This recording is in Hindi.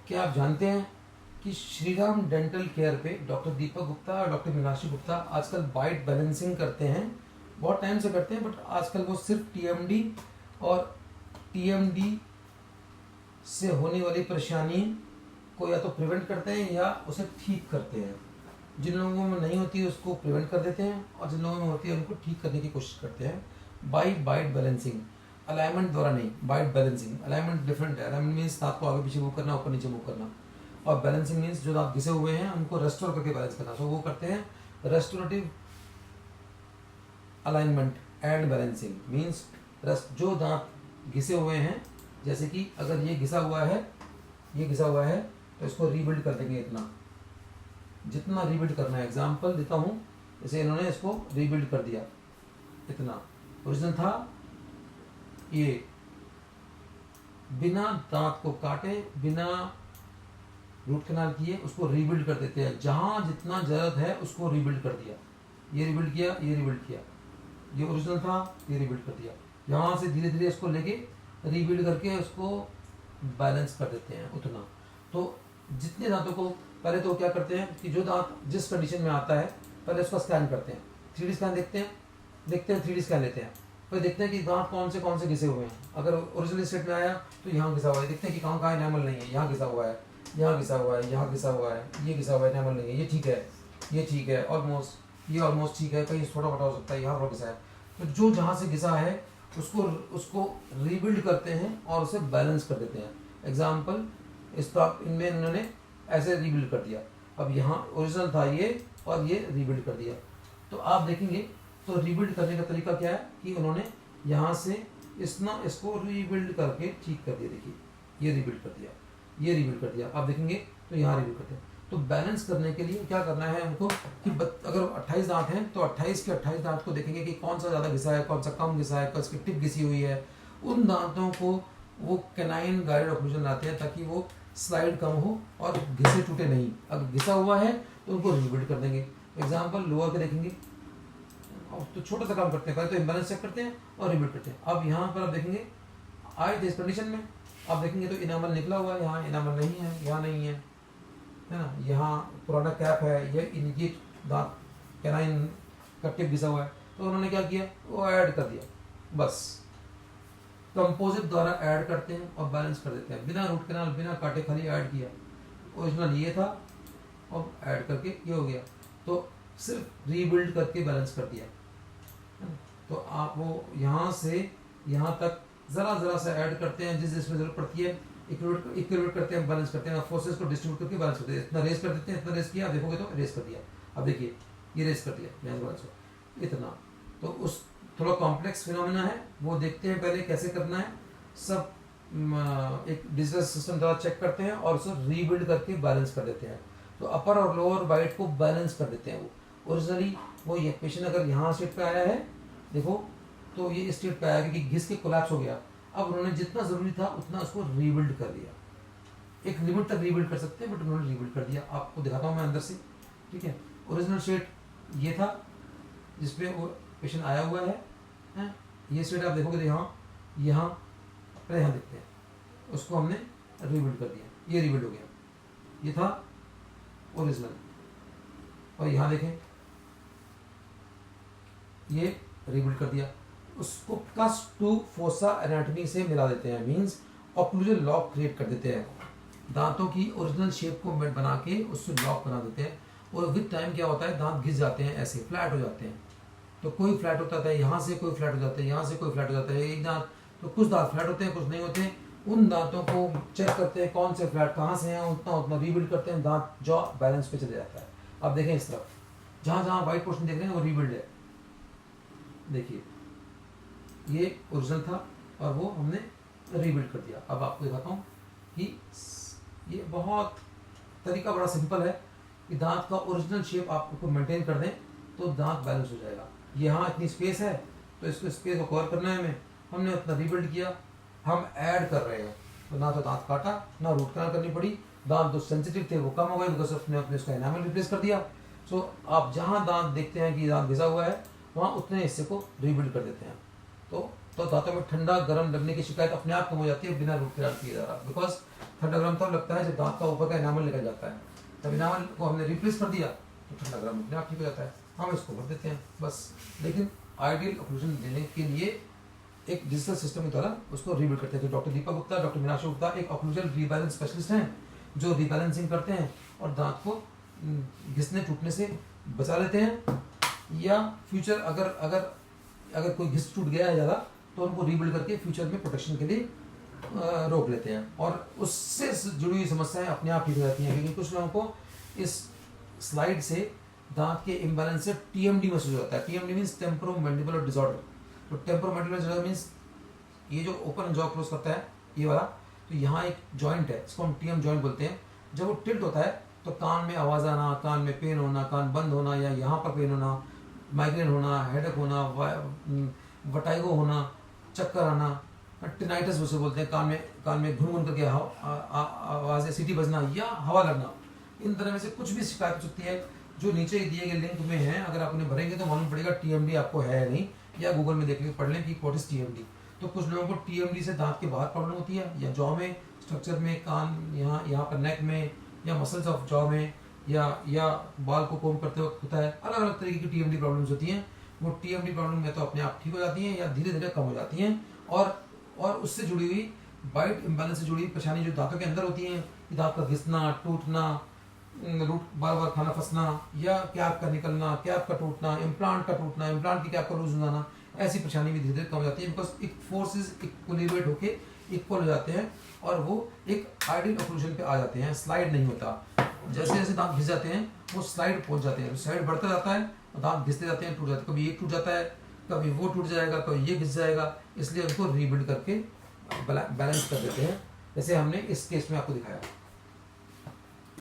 क्या आप जानते हैं कि श्रीराम डेंटल केयर पे डॉक्टर दीपक गुप्ता और डॉक्टर मीनाक्षी गुप्ता आजकल बाइट बैलेंसिंग करते हैं। बहुत टाइम से करते हैं, बट आजकल वो सिर्फ टीएमडी और टीएमडी से होने वाली परेशानी को या तो प्रिवेंट करते हैं या उसे ठीक करते हैं। जिन लोगों में नहीं होती है उसको प्रिवेंट कर देते हैं, और जिन लोगों में होती है उनको ठीक करने की कोशिश करते हैं बाई बाइट बैलेंसिंग। अलाइनमेंट द्वारा नहीं, बाइट बैलेंसिंग। अलाइनमेंट डिफरेंट है। अलाइनमेंट मीन्स दांत को आगे पीछे मूव करना, ऊपर नीचे मूव करना, और बैलेंसिंग मीन्स जो दांत घिसे हुए हैं उनको रेस्टोर करके बैलेंस करना। तो वो करते हैं restorative alignment and balancing. Means जो दांत घिसे हुए हैं, जैसे कि अगर ये घिसा हुआ है, ये घिसा हुआ है, तो इसको रीबिल्ड कर देंगे इतना, जितना रीबिल्ड करना है। एग्जाम्पल देता हूँ, जैसे इन्होंने इसको रीबिल्ड कर दिया इतना। ओरिजिनल था ये, बिना दांत को काटे, बिना रूट कैनाल किए उसको रीबिल्ड कर देते हैं। जहां जितना जरूरत है उसको रीबिल्ड कर दिया, ये रीबिल्ड किया, ये रीबिल्ड किया, ये ओरिजिनल था, ये रीबिल्ड कर दिया। यहाँ से धीरे धीरे इसको लेके रीबिल्ड करके उसको बैलेंस कर देते हैं उतना। तो जितने दांतों को पहले तो क्या करते हैं कि जो दांत जिस कंडीशन में आता है पहले उसका स्कैन करते हैं, 3D स्कैन देखते हैं 3D स्कैन लेते हैं, फिर देखते हैं कि दांत कौन से घिसे हुए हैं। अगर ओरिजिनल स्टेट में आया तो यहाँ घिसा हुआ है, देखते हैं कि कहाँ एनामल नहीं है, यहाँ घिसा हुआ है, यहाँ घिसा हुआ है, यहाँ घिसा हुआ है, ये घिसा हुआ है, एनामल नहीं है, ये ठीक है, ये ठीक है, ऑलमोस्ट, ये ऑलमोस्ट ठीक है, कहीं छोटा मोटा हो सकता है, यहाँ पर घिसा है। तो जो जहाँ से घिसा है उसको रीबिल्ड करते हैं और उसे बैलेंस कर देते हैं। एग्जाम्पल, इस इनमें इन्होंने ऐसे रीबिल्ड कर दिया। अब यहाँ ओरिजिनल था ये, और ये रीबिल्ड कर दिया। तो आप देखेंगे तो रीबिल्ड करने का तरीका क्या है कि उन्होंने यहाँ से इसको रीबिल्ड करके ठीक कर दिया। देखिए, ये रीबिल्ड कर दिया, ये रीबिल्ड कर दिया। आप देखेंगे तो यहाँ रीबिल्ड करते हैं। तो बैलेंस करने के लिए क्या करना है उनको कि अगर 28 दांत हैं तो 28 के 28 दांत को देखेंगे कि कौन सा ज़्यादा घिसा है, कौन सा कम घिसा है, कौन सी टिप घिसी हुई है। उन दांतों को वो कैनाइन गाइडेड ऑक्लूजन लाते हैं ताकि वो स्लाइड कम हो और घिसे टूटे नहीं। अगर घिसा हुआ है तो उनको रीबिल्ड कर देंगे। एग्जाम्पल लोअर के देखेंगे, तो छोटा सा काम करते हैं, पहले तो इम्बैलेंस चेक करते हैं और रिबिल्ड करते हैं। अब यहाँ पर आप देखेंगे आए थे इस कंडीशन में, आप देखेंगे तो इनामल निकला हुआ है, यहाँ इनामल नहीं है, यहाँ नहीं है ना, यहाँ पुराना कैप है, ये इनकी दांत कैनाइन का टिप घिसा हुआ है। तो उन्होंने क्या किया, वो ऐड कर दिया, बस कंपोजिट द्वारा ऐड करते हैं और बैलेंस कर देते हैं, बिना रूट कैनाल, बिना काटे, खाली ऐड किया। ओरिजिनल ये था और ऐड करके ये हो गया, तो सिर्फ रीबिल्ड करके बैलेंस कर दिया। तो आप वो यहाँ से यहाँ तक जरा सा ऐड करते हैं, जिसमें जरूरत पड़ती है, इक्विवेट करते हैं, बैलेंस करते हैं, फोर्सेस को डिस्ट्रीब्यूट करके बैलेंस करते हैं। इतना रेस कर देते हैं, इतना रेस किया, आप देखोगे तो रेस कर दिया। अब देखिए ये रेस कर दिया, इतना। तो उस थोड़ा कॉम्प्लेक्स फिनोमेना है, वो देखते हैं पहले कैसे करना है। सब एक डिजिटल सिस्टम द्वारा चेक करते हैं और उसे रीबिल्ड करके बैलेंस कर देते हैं। तो अपर और लोअर बाइट को बैलेंस कर देते हैं। वो ओरिजिनली वो ये पेशेंट अगर यहाँ स्टेट पे आया है, देखो तो ये स्टेट पे आया क्योंकि घिस के कोलैप्स हो गया। अब उन्होंने जितना जरूरी था उतना उसको रीबिल्ड कर दिया। एक लिमिट तक रीबिल्ड कर सकते हैं, बट उन्होंने रीबिल्ड कर दिया। आपको दिखाता हूँ मैं अंदर से, ठीक है। ओरिजिनल स्टेट ये था जिसपे वो पेशेंट आया हुआ है, ये स्टेट आप देखोगे तो यहाँ पहले यहाँ देखते हैं, उसको हमने रीबिल्ड कर दिया, ये रीबिल्ड हो गया, ये था ओरिजिनल। और यहाँ देखें ये रीबिल्ड कर दिया, उसको कस टू फोसा एनाटॉमी से मिला देते हैं। मींस ऑक्लूजन लॉक क्रिएट कर देते हैं, दांतों की ओरिजिनल शेप को बना के उससे लॉक बना देते हैं। और विद टाइम क्या होता है, दांत घिस जाते हैं, ऐसे फ्लैट हो जाते हैं। तो कोई फ्लैट होता है यहाँ से, कोई फ्लैट हो जाता है यहाँ से, कोई फ्लैट हो जाता है एक दांत। तो कुछ दांत फ्लैट होते हैं, कुछ नहीं होते हैं। उन दांतों को चेक करते हैं कौन से फ्लैट कहाँ से हैं, उतना रीबिल्ड करते हैं, दांत जॉ बैलेंस पे चले जाता है। अब देखें इस तरफ, जहाँ व्हाइट पोर्शन देख रहे हैं वो रीबिल्ड है। देखिए ये ओरिजिनल था और वो हमने रीबिल्ड कर दिया। अब आपको दिखाता हूँ कि ये बहुत तरीका बड़ा सिंपल है कि दांत का ओरिजिनल शेप आपको मेंटेन कर दें तो दांत बैलेंस हो जाएगा। यहाँ इतनी स्पेस है तो इसको स्पेस को कवर करना है हमें, हमने उतना रीबिल्ड किया। हम ऐड कर रहे हैं तो ना तो दांत काटा ना रूट कैनाल करनी पड़ी। दांत जो सेंसिटिव थे वो कम हो गए बिकॉज अपने उसका एनामल रिप्लेस कर दिया। सो आप जहाँ दांत देखते हैं कि दांत घिसा हुआ है वहाँ उतने हिस्से को रीबिल्ड कर देते हैं। तो तो दांतों में ठंडा गर्म लगने की शिकायत अपने आप कम हो जाती है बिना रूट कैनाल किए जा रहा, बिकॉज ठंडा गर्म तब लगता है जब दांत का ऊपर का इनामल निकल जाता है। तब इनामल को हमने रिप्लेस कर दिया तो ठंडा गर्म अपने आप ठीक हो जाता है, हम इसको भर देते हैं बस। लेकिन आइडियल ऑक्लूजन देने के लिए एक डिजिटल सिस्टम के द्वारा उसको रीबिल्ड करते हैं। तो डॉक्टर दीपक गुप्ता, डॉक्टर मीनाक्षी गुप्ता एक ऑक्लूजन रीबैलेंस स्पेशलिस्ट हैं जो रीबैलेंसिंग करते हैं और दांत को घिसने टूटने से बचा लेते हैं, या फ्यूचर अगर अगर अगर कोई घिस टूट गया है ज़्यादा तो उनको रीबिल्ड करके फ्यूचर में प्रोटेक्शन के लिए रोक लेते हैं और उससे जुड़ी हुई समस्याएं अपने आप ठीक हो जाती हैं। क्योंकि कुछ लोगों को इस स्लाइड से दांत के इम्बैलेंस से टीएमडी महसूस होता है। TMD means temporomandibular disorder. तो टेम्पोरोमैंडिबुलर डिसऑर्डर मीन्स ये जो ओपन जॉ क्लोज करता है ये वाला, तो यहाँ एक जॉइंट है, इसको हम टीएम जॉइंट बोलते हैं। जब वो टिल्ट होता है तो कान में आवाज़ आना, कान में पेन होना, कान बंद होना या यहाँ पर पेन होना, माइग्रेन होना, हेडेक होना, वटाइगो होना, चक्कर आना, टिनाइटस उसे बोलते हैं, कान में घुन घुन करके आवाज़ सीटी बजना या हवा लगना, इन तरह में से कुछ भी शिकायत हो सकती है जो नीचे दिए गए लिंक में है। अगर आप उन्हें भरेंगे तो मालूम पड़ेगा टीएमडी आपको है या नहीं, या गूगल में देख के पढ़ लें कि व्हाट इज टीएमडी। तो कुछ लोगों को टीएमडी से दांत के बाहर प्रॉब्लम होती है, या जॉ में स्ट्रक्चर में, कान यहाँ पर नेक में, या मसल्स ऑफ जॉ में, या बाल को कोम करते वक्त होता है। अलग अलग तरीके की टीएमडी प्रॉब्लम्स होती हैं। वो टीएमडी प्रॉब्लम या तो अपने आप ठीक हो जाती हैं या धीरे धीरे कम हो जाती हैं। और उससे जुड़ी हुई बाइट इम्बैलेंस से जुड़ी हुई परेशानी जो दांतों के अंदर होती हैं, दांत का घिसना, टूटना, रूट बार बार खाना फंसना, या कैप का निकलना, कैप का टूटना, इम्प्लांट का टूटना, इम्प्लांट की कैप का लूज हो जाना, ऐसी परेशानी भी धीरे धीरे कम हो जाती है। बिकॉज एक फोर्सेस इक्विलिब्रेट होके इक्वल हो जाते हैं और वो एक आइडियल ऑक्लूजन पे आ जाते हैं। स्लाइड नहीं होता। जैसे जैसे दांत घिस जाते हैं वो स्लाइड पहुंच जाते हैं, स्लाइड बढ़ता जाता है और दांत घिसते जाते हैं, टूट जाते हैं। कभी एक टूट जाता है, कभी वो टूट जाएगा, कभी ये घिस जाएगा। इसलिए उनको रीबिल्ड करके बैलेंस कर देते हैं, जैसे हमने इस केस में आपको दिखाया।